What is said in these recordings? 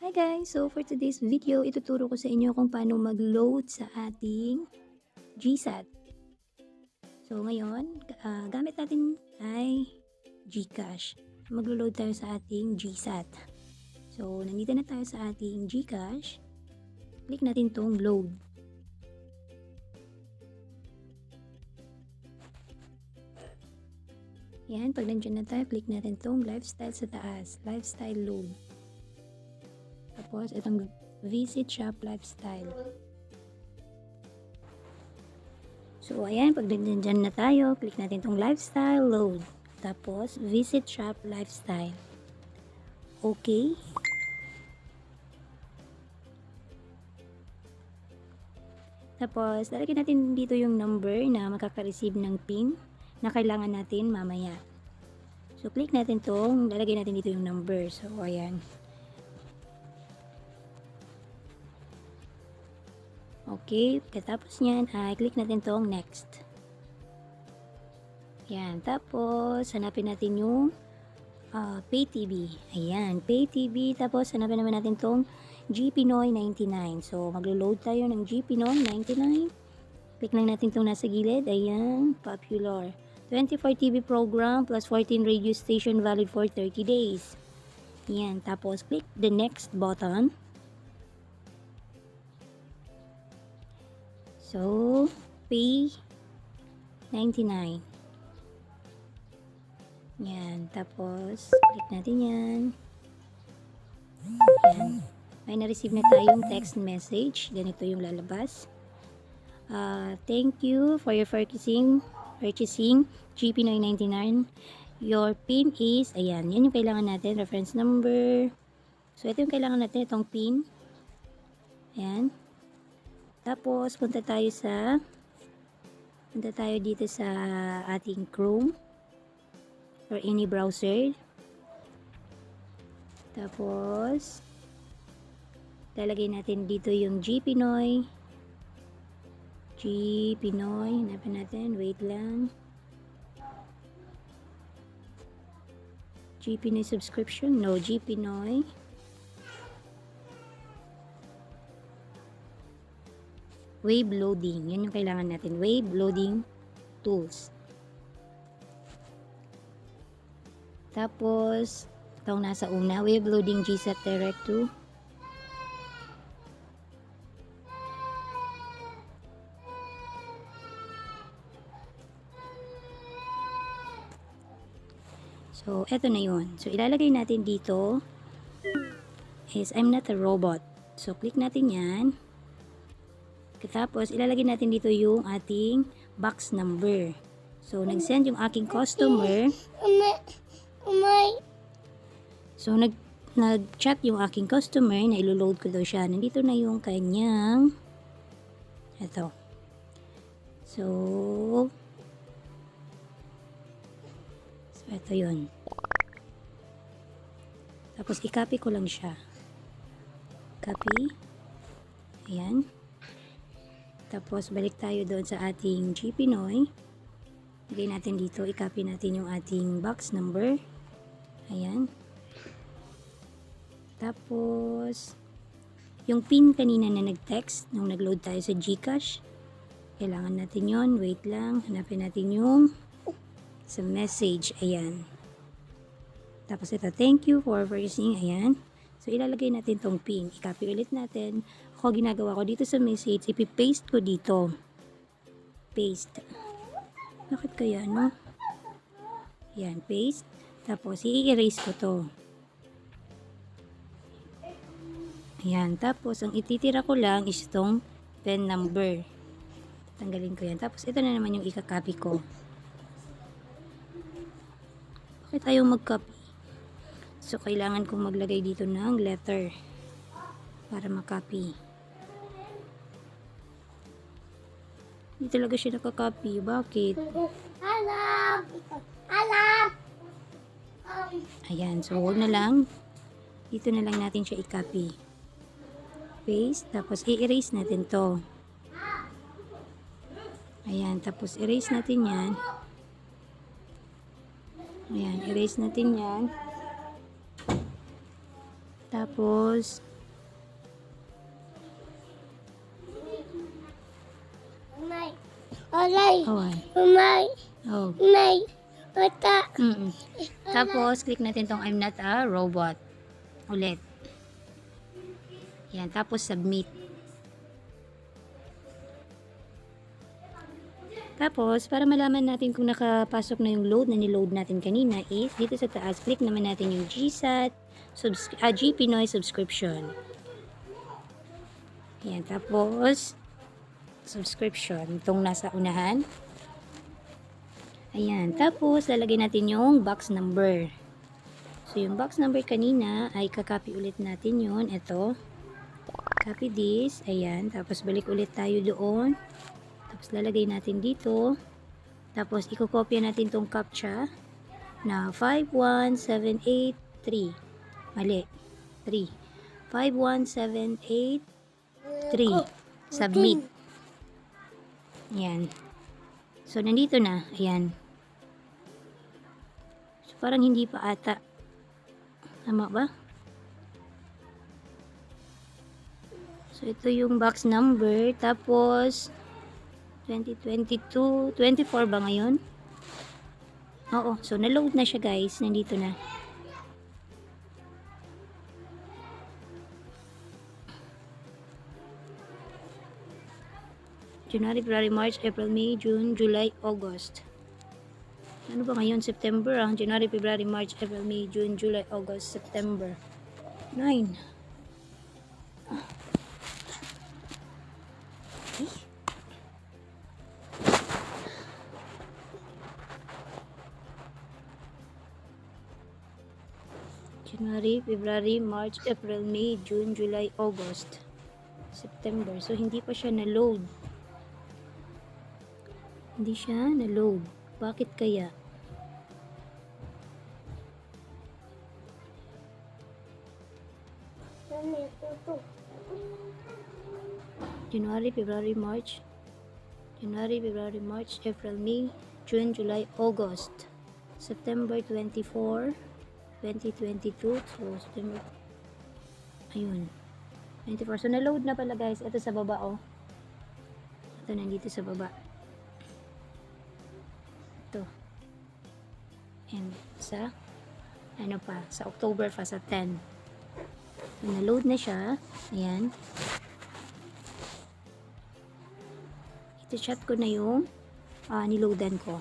Hi guys! So for today's video, ituturo ko sa inyo kung paano mag-load sa ating Gsat. So ngayon, gamit natin ay Gcash. Maglo-load tayo sa ating Gsat. So nandito na tayo sa ating Gcash. Click natin tong load. Yan, pag nandiyan na tayo, click natin tong lifestyle sa taas. Lifestyle load. Tapos, itong visit shop lifestyle. So, ayan, pag dyan na tayo, click natin itong lifestyle load. Tapos, visit shop lifestyle. Okay. Tapos, lalagyan natin dito yung number na makaka-receive ng PIN na kailangan natin mamaya. So, click natin itong, lalagyan natin dito yung number. So, ayan. Okay, pagkatapos nyan ay click natin tong next. Yan, tapos hanapin natin yung Pay TV. Ayan, Pay TV. Tapos hanapin naman natin tong Gpinoy 99. So maglo-load tayo ng Gpinoy 99. Click lang natin tong nasa gilid. Ayan, popular. 24 TV program plus 14 radio station valid for 30 days. Ayan, tapos click the next button. So, pay 99. Yan. Tapos, click natin yan. Yan. May na-receive na tayong text message. Ganito yung lalabas. Thank you for your purchasing Gpinoy 99. Your PIN is, ayan. Yan yung kailangan natin. Reference number. So, ito yung kailangan natin. Itong PIN. Ayan. Tapos, punta tayo dito sa ating Chrome or any browser. Tapos, lalagay natin dito yung Gpinoy. Hanapin natin. Wait lang. Gpinoy subscription. No, Gpinoy. Wave loading. Yan yung kailangan natin. Wave loading tools. Tapos, itong nasa una. Wave loading Gsat direct to. So, eto na yun. So, ilalagay natin dito is I'm not a robot. So, click natin yan. Tapos, ilalagay natin dito yung ating box number. So, nag-send yung aking customer. So, nag-chat yung aking customer na ilo-load ko daw siya. Nandito na yung kanyang ito. So, ito yun. Tapos, i-copy ko lang siya. Copy. Ayan. Tapos, balik tayo doon sa ating Gpinoy. Lagay natin dito, i-copy natin yung ating box number. Ayan. Tapos, yung PIN kanina na nag-text, nung nag-load tayo sa Gcash, kailangan natin yon. Wait lang, hanapin natin yung sa message. Ayan. Tapos ito, thank you for purchasing. Ayan. So, ilalagay natin tong PIN. I-copy ulit natin. Ako, ginagawa ko dito sa message, ipi-paste ko dito. Paste. Bakit kaya, no? Ayan, paste. Tapos, i-erase ko to. Ayan. Tapos, ang ititira ko lang is itong pen number. Tanggalin ko yan. Tapos, ito na naman yung i-copy ko. Bakit ayaw mag-copy? So, kailangan kong maglagay dito ng letter para makopy. Hindi talaga siya nakakopy. Bakit? Ayan. So, huwag na lang. Dito na lang natin siya i-copy. Paste. Tapos, i-erase natin to. Ayan. Tapos, erase natin yan. Ayan. Erase natin yan. Tapos, Awan. Oh. Tapos, click natin tong I'm not a robot. Ulit. Yan. Tapos, submit. Tapos, para malaman natin kung nakapasok na yung load na niload natin kanina is, dito sa taas, click naman natin yung Gsat, Gpinoy subscription. Yan. Tapos, subscription. Itong nasa unahan. Ayan. Tapos, lalagay natin yung box number. So, yung box number kanina ay kakopy ulit natin yun. Ito. Copy this. Ayan. Tapos, balik ulit tayo doon. Tapos, lalagay natin dito. Tapos, ikokopya natin tong captcha na 51783. Mali. 3. 51783. Submit. Ayan. So, nandito na. Ayan. So, parang hindi pa ata. Tama ba? So, ito yung box number. Tapos, 2022, 24 ba ngayon? Oo. So, na-load na siya guys. Nandito na. January, February, March, April, May, June, July, August. Ano ba ngayon? September ah. January, February, March, April, May, June, July, August, September. 9. Okay. January, February, March, April, May, June, July, August, September. So, hindi pa siya na-load. Hindi siya na-load. Bakit kaya? January, February, March. January, February, March, April, May, June, July, August. September 24, 2022. So, September. Ayun. 24. So, na-load na pala guys. Ito sa baba oh. Ito nandito sa baba. Ito. And sa ano pa, sa October pa sa 10. So, na-load na siya. Ayan. Ito-chat ko na yung niloadan ko.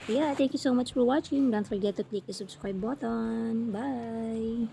So, yeah, thank you so much for watching. Don't forget to click the subscribe button. Bye!